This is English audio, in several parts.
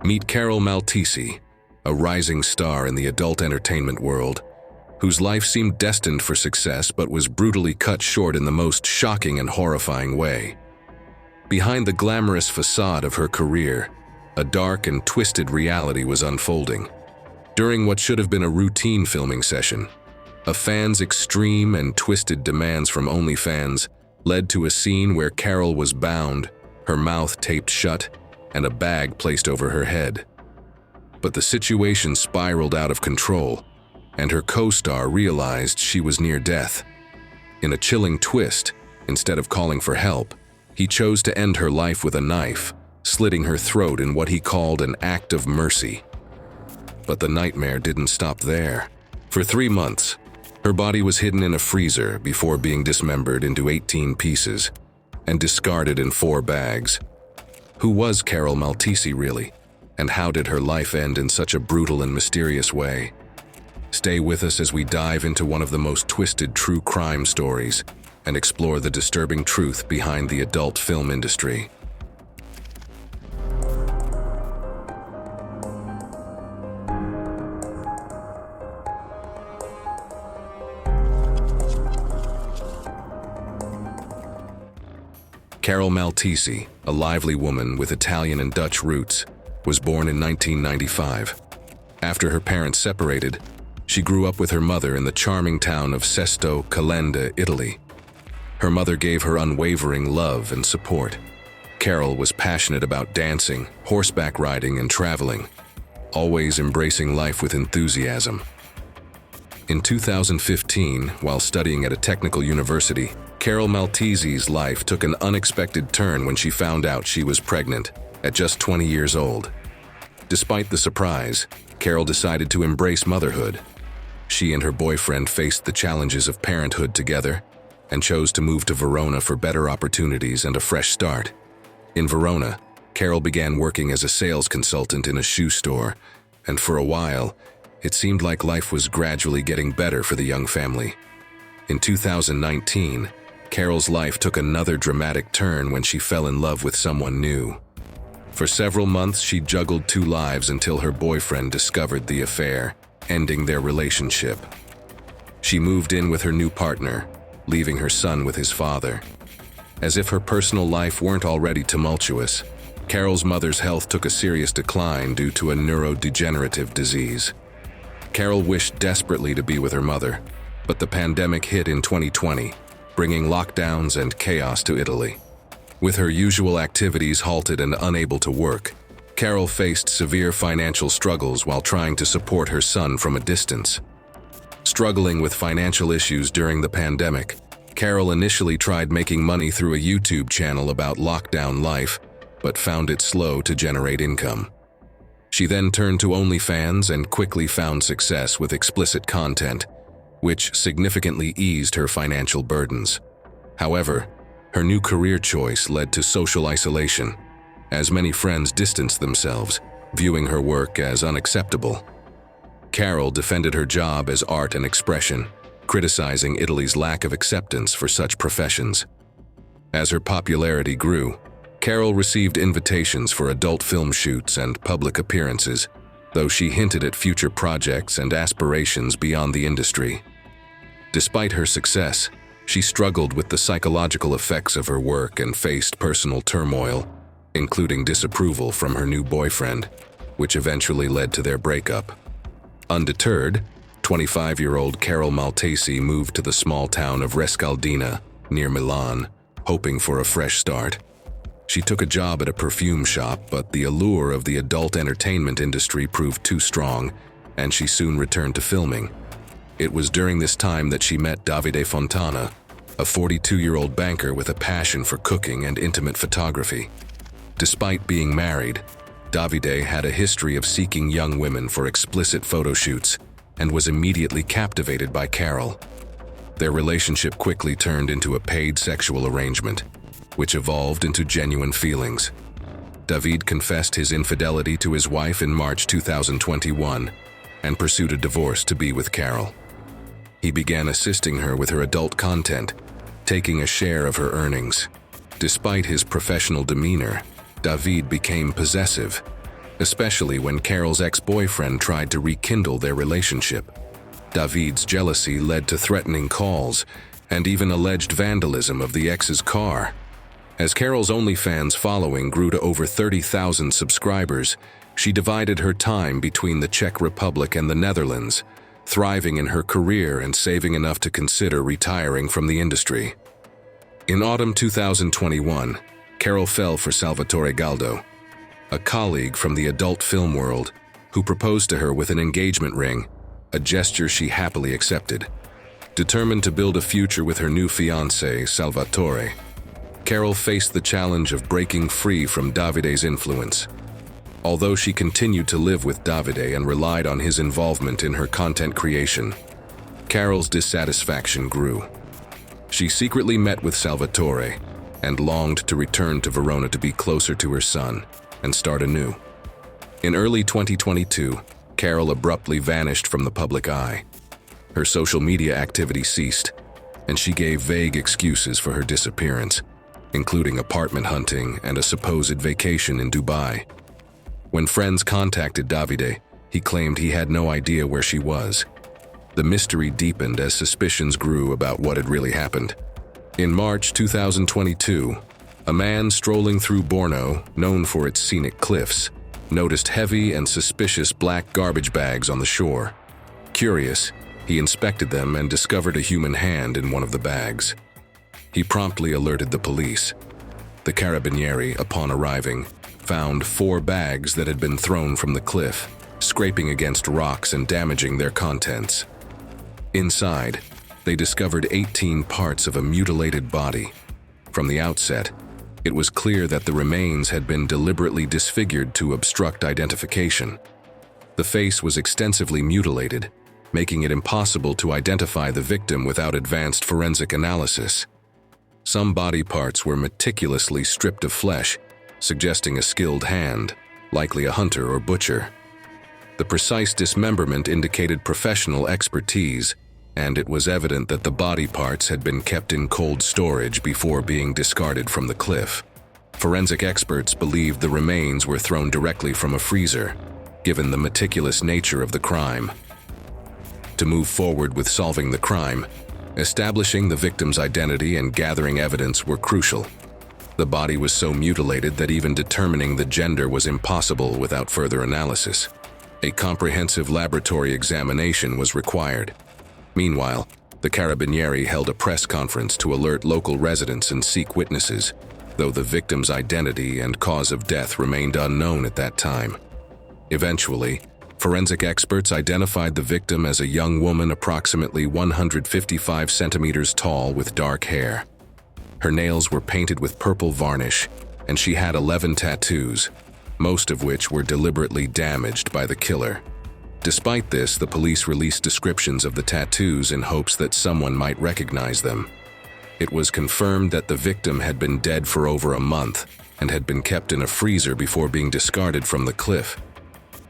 Meet Carol Maltesi, a rising star in the adult entertainment world, whose life seemed destined for success but was brutally cut short in the most shocking and horrifying way. Behind the glamorous facade of her career, a dark and twisted reality was unfolding. During what should have been a routine filming session, a fan's extreme and twisted demands from OnlyFans led to a scene where Carol was bound, her mouth taped shut, and a bag placed over her head. But the situation spiraled out of control, and her co-star realized she was near death. In a chilling twist, instead of calling for help, he chose to end her life with a knife, slitting her throat in what he called an act of mercy. But the nightmare didn't stop there. For 3 months, her body was hidden in a freezer before being dismembered into 18 pieces and discarded in 4 bags. Who was Carol Maltesi really, and how did her life end in such a brutal and mysterious way? Stay with us as we dive into one of the most twisted true crime stories and explore the disturbing truth behind the adult film industry. Carol Maltesi, a lively woman with Italian and Dutch roots, was born in 1995. After her parents separated, she grew up with her mother in the charming town of Sesto Calenda, Italy. Her mother gave her unwavering love and support. Carol was passionate about dancing, horseback riding, and traveling, always embracing life with enthusiasm. In 2015, while studying at a technical university, Carol Maltesi's life took an unexpected turn when she found out she was pregnant at just 20 years old. Despite the surprise, Carol decided to embrace motherhood. She and her boyfriend faced the challenges of parenthood together and chose to move to Verona for better opportunities and a fresh start. In Verona, Carol began working as a sales consultant in a shoe store, and for a while, it seemed like life was gradually getting better for the young family. In 2019, Carol's life took another dramatic turn when she fell in love with someone new. For several months, she juggled 2 lives until her boyfriend discovered the affair, ending their relationship. She moved in with her new partner, leaving her son with his father. As if her personal life weren't already tumultuous, Carol's mother's health took a serious decline due to a neurodegenerative disease. Carol wished desperately to be with her mother, but the pandemic hit in 2020, bringing lockdowns and chaos to Italy. With her usual activities halted and unable to work, Carol faced severe financial struggles while trying to support her son from a distance. Struggling with financial issues during the pandemic, Carol initially tried making money through a YouTube channel about lockdown life, but found it slow to generate income. She then turned to OnlyFans and quickly found success with explicit content, which significantly eased her financial burdens. However, her new career choice led to social isolation, as many friends distanced themselves, viewing her work as unacceptable. Carol defended her job as art and expression, criticizing Italy's lack of acceptance for such professions. As her popularity grew, Carol received invitations for adult film shoots and public appearances, though she hinted at future projects and aspirations beyond the industry. Despite her success, she struggled with the psychological effects of her work and faced personal turmoil, including disapproval from her new boyfriend, which eventually led to their breakup. Undeterred, 25-year-old Carol Maltesi moved to the small town of Rescaldina, near Milan, hoping for a fresh start. She took a job at a perfume shop, but the allure of the adult entertainment industry proved too strong, and she soon returned to filming. It was during this time that she met Davide Fontana, a 42-year-old banker with a passion for cooking and intimate photography. Despite being married, Davide had a history of seeking young women for explicit photo shoots and was immediately captivated by Carol. Their relationship quickly turned into a paid sexual arrangement, which evolved into genuine feelings. Davide confessed his infidelity to his wife in March 2021 and pursued a divorce to be with Carol. He began assisting her with her adult content, taking a share of her earnings. Despite his professional demeanor, Davide became possessive, especially when Carol's ex-boyfriend tried to rekindle their relationship. Davide's jealousy led to threatening calls and even alleged vandalism of the ex's car. As Carol's OnlyFans following grew to over 30,000 subscribers, she divided her time between the Czech Republic and the Netherlands, thriving in her career and saving enough to consider retiring from the industry. In autumn 2021, Carol fell for Salvatore Galdo, a colleague from the adult film world, who proposed to her with an engagement ring, a gesture she happily accepted. Determined to build a future with her new fiancé, Salvatore, Carol faced the challenge of breaking free from Davide's influence. Although she continued to live with Davide and relied on his involvement in her content creation, Carol's dissatisfaction grew. She secretly met with Salvatore and longed to return to Verona to be closer to her son and start anew. In early 2022, Carol abruptly vanished from the public eye. Her social media activity ceased, and she gave vague excuses for her disappearance, including apartment hunting and a supposed vacation in Dubai. When friends contacted Davide, he claimed he had no idea where she was. The mystery deepened as suspicions grew about what had really happened. In March 2022, a man strolling through Borno, known for its scenic cliffs, noticed heavy and suspicious black garbage bags on the shore. Curious, he inspected them and discovered a human hand in one of the bags. He promptly alerted the police. The Carabinieri, upon arriving, found 4 bags that had been thrown from the cliff, scraping against rocks and damaging their contents. Inside, they discovered 18 parts of a mutilated body. From the outset, it was clear that the remains had been deliberately disfigured to obstruct identification. The face was extensively mutilated, making it impossible to identify the victim without advanced forensic analysis. Some body parts were meticulously stripped of flesh, suggesting a skilled hand, likely a hunter or butcher. The precise dismemberment indicated professional expertise, and it was evident that the body parts had been kept in cold storage before being discarded from the cliff. Forensic experts believed the remains were thrown directly from a freezer, given the meticulous nature of the crime. To move forward with solving the crime, establishing the victim's identity and gathering evidence were crucial. The body was so mutilated that even determining the gender was impossible without further analysis. A comprehensive laboratory examination was required. Meanwhile, the Carabinieri held a press conference to alert local residents and seek witnesses, though the victim's identity and cause of death remained unknown at that time. Eventually, forensic experts identified the victim as a young woman approximately 155 centimeters tall with dark hair. Her nails were painted with purple varnish, and she had 11 tattoos, most of which were deliberately damaged by the killer. Despite this, the police released descriptions of the tattoos in hopes that someone might recognize them. It was confirmed that the victim had been dead for over a month and had been kept in a freezer before being discarded from the cliff.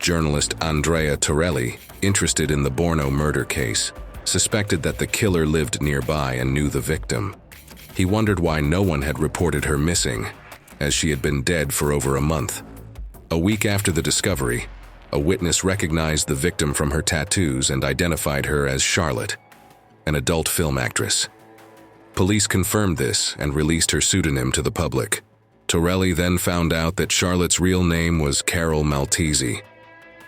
Journalist Andrea Torelli, interested in the Borno murder case, suspected that the killer lived nearby and knew the victim. He wondered why no one had reported her missing, as she had been dead for over a month. A week after the discovery, a witness recognized the victim from her tattoos and identified her as Charlotte, an adult film actress. Police confirmed this and released her pseudonym to the public. Torelli then found out that Charlotte's real name was Carol Maltesi.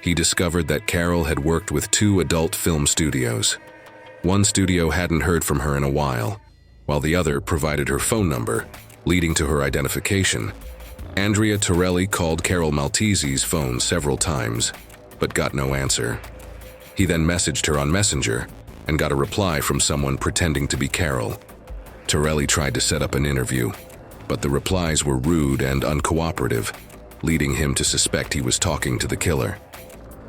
He discovered that Carol had worked with 2 adult film studios. One studio hadn't heard from her in a while the other provided her phone number, leading to her identification. Andrea Torelli called Carol Maltesi's phone several times, but got no answer. He then messaged her on Messenger and got a reply from someone pretending to be Carol. Torelli tried to set up an interview, but the replies were rude and uncooperative, leading him to suspect he was talking to the killer.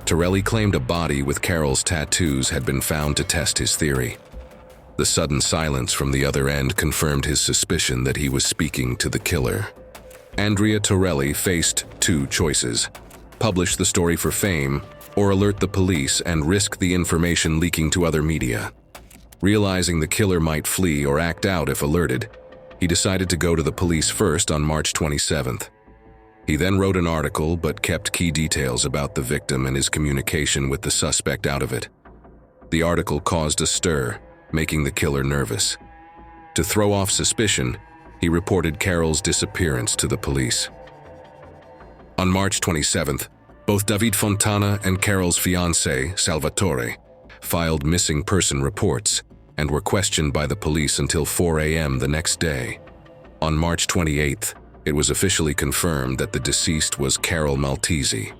Torelli claimed a body with Carol's tattoos had been found to test his theory. The sudden silence from the other end confirmed his suspicion that he was speaking to the killer. Andrea Torelli faced 2 choices: publish the story for fame or alert the police and risk the information leaking to other media. Realizing the killer might flee or act out if alerted, he decided to go to the police first on March 27th. He then wrote an article but kept key details about the victim and his communication with the suspect out of it. The article caused a stir, making the killer nervous. To throw off suspicion, he reported Carol's disappearance to the police. On March 27th, both Davide Fontana and Carol's fiancé, Salvatore, filed missing person reports and were questioned by the police until 4 a.m. the next day. On March 28th, it was officially confirmed that the deceased was Carol Maltesi.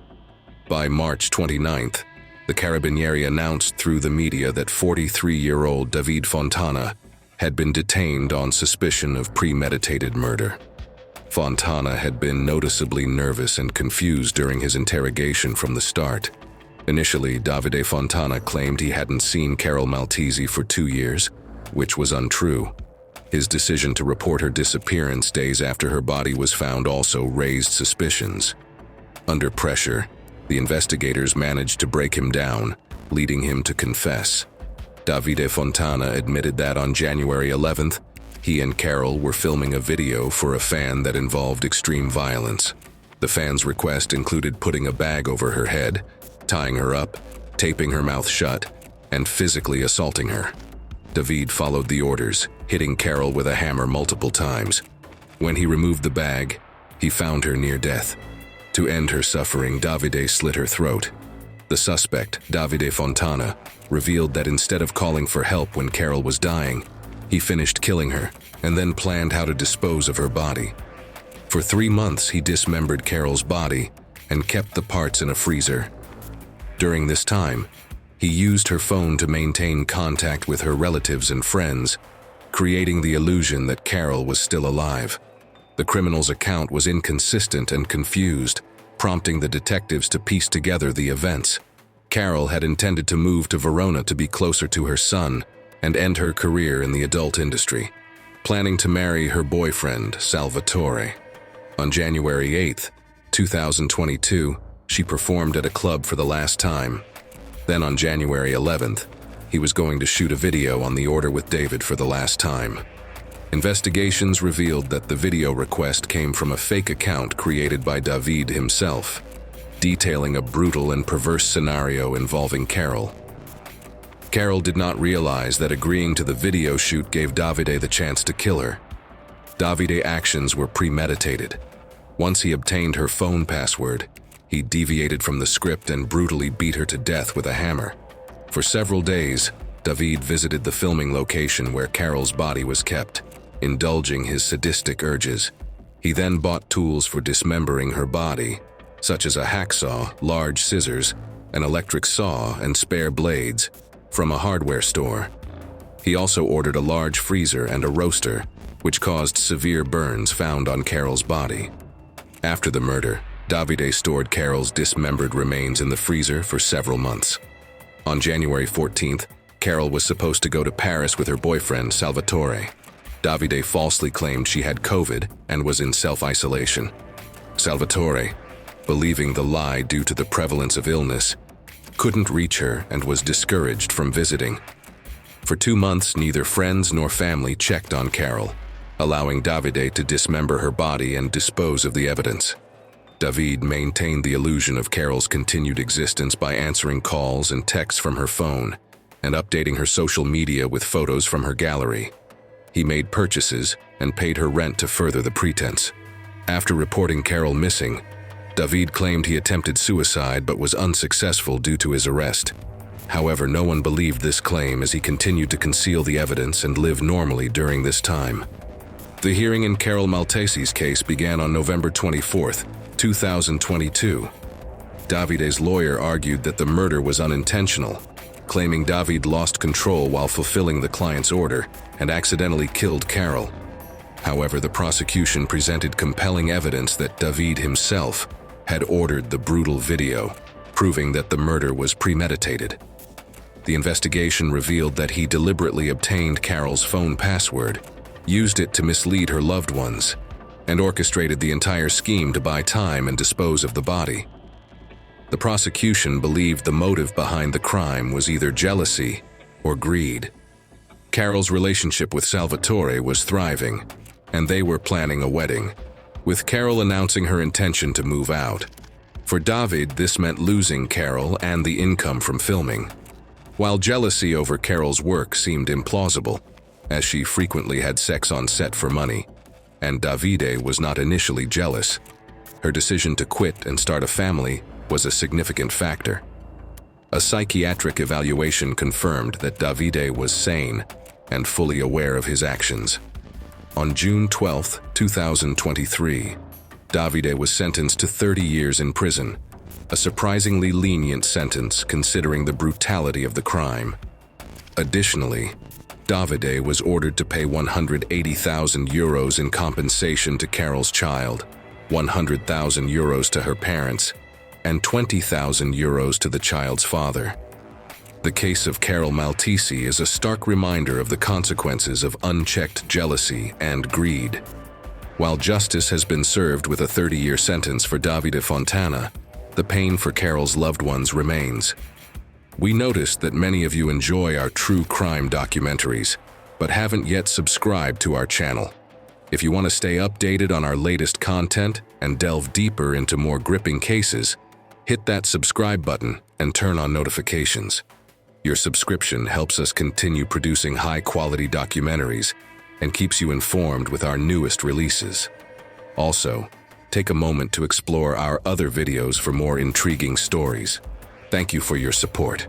By March 29th, the Carabinieri announced through the media that 43-year-old Davide Fontana had been detained on suspicion of premeditated murder. Fontana had been noticeably nervous and confused during his interrogation from the start. Initially, Davide Fontana claimed he hadn't seen Carol Maltesi for 2 years, which was untrue. His decision to report her disappearance days after her body was found also raised suspicions. Under pressure, the investigators managed to break him down, leading him to confess. Davide Fontana admitted that on January 11th, he and Carol were filming a video for a fan that involved extreme violence. The fan's request included putting a bag over her head, tying her up, taping her mouth shut, and physically assaulting her. Davide followed the orders, hitting Carol with a hammer multiple times. When he removed the bag, he found her near death. To end her suffering, Davide slit her throat. The suspect, Davide Fontana, revealed that instead of calling for help when Carol was dying, he finished killing her and then planned how to dispose of her body. For 3 months, he dismembered Carol's body and kept the parts in a freezer. During this time, he used her phone to maintain contact with her relatives and friends, creating the illusion that Carol was still alive. The criminal's account was inconsistent and confused, prompting the detectives to piece together the events. Carol had intended to move to Verona to be closer to her son and end her career in the adult industry, planning to marry her boyfriend, Salvatore. On January 8, 2022, she performed at a club for the last time. Then on January 11th, he was going to shoot a video on the order with David for the last time. Investigations revealed that the video request came from a fake account created by Davide himself, detailing a brutal and perverse scenario involving Carol. Carol did not realize that agreeing to the video shoot gave Davide the chance to kill her. Davide's actions were premeditated. Once he obtained her phone password, he deviated from the script and brutally beat her to death with a hammer. For several days, Davide visited the filming location where Carol's body was kept, indulging his sadistic urges. He then bought tools for dismembering her body, such as a hacksaw, large scissors, an electric saw, and spare blades, from a hardware store. He also ordered a large freezer and a roaster, which caused severe burns found on Carol's body. After the murder, Davide stored Carol's dismembered remains in the freezer for several months. On January 14th, Carol was supposed to go to Paris with her boyfriend, Salvatore. Davide falsely claimed she had COVID and was in self-isolation. Salvatore, believing the lie due to the prevalence of illness, couldn't reach her and was discouraged from visiting. For 2 months, neither friends nor family checked on Carol, allowing Davide to dismember her body and dispose of the evidence. Davide maintained the illusion of Carol's continued existence by answering calls and texts from her phone and updating her social media with photos from her gallery. He made purchases and paid her rent to further the pretense. After reporting Carol missing, Davide claimed he attempted suicide but was unsuccessful due to his arrest. However, no one believed this claim as he continued to conceal the evidence and live normally during this time. The hearing in Carol Maltesi's case began on November 24, 2022. Davide's lawyer argued that the murder was unintentional, claiming Davide lost control while fulfilling the client's order and accidentally killed Carol. However, the prosecution presented compelling evidence that Davide himself had ordered the brutal video, proving that the murder was premeditated. The investigation revealed that he deliberately obtained Carol's phone password, used it to mislead her loved ones, and orchestrated the entire scheme to buy time and dispose of the body. The prosecution believed the motive behind the crime was either jealousy or greed. Carol's relationship with Salvatore was thriving, and they were planning a wedding. with Carol announcing her intention to move out. For David, this meant losing Carol and the income from filming. While jealousy over Carol's work seemed implausible, as she frequently had sex on set for money, and Davide was not initially jealous, her decision to quit and start a family was a significant factor. A psychiatric evaluation confirmed that Davide was sane and fully aware of his actions. On June 12, 2023, Davide was sentenced to 30 years in prison, a surprisingly lenient sentence considering the brutality of the crime. Additionally, Davide was ordered to pay €180,000 in compensation to Carol's child, €100,000 to her parents, and €20,000 to the child's father. The case of Carol Maltesi is a stark reminder of the consequences of unchecked jealousy and greed. While justice has been served with a 30-year sentence for Davide Fontana, the pain for Carol's loved ones remains. We noticed that many of you enjoy our true crime documentaries, but haven't yet subscribed to our channel. If you want to stay updated on our latest content and delve deeper into more gripping cases, hit that subscribe button and turn on notifications. Your subscription helps us continue producing high-quality documentaries and keeps you informed with our newest releases. Also, take a moment to explore our other videos for more intriguing stories. Thank you for your support.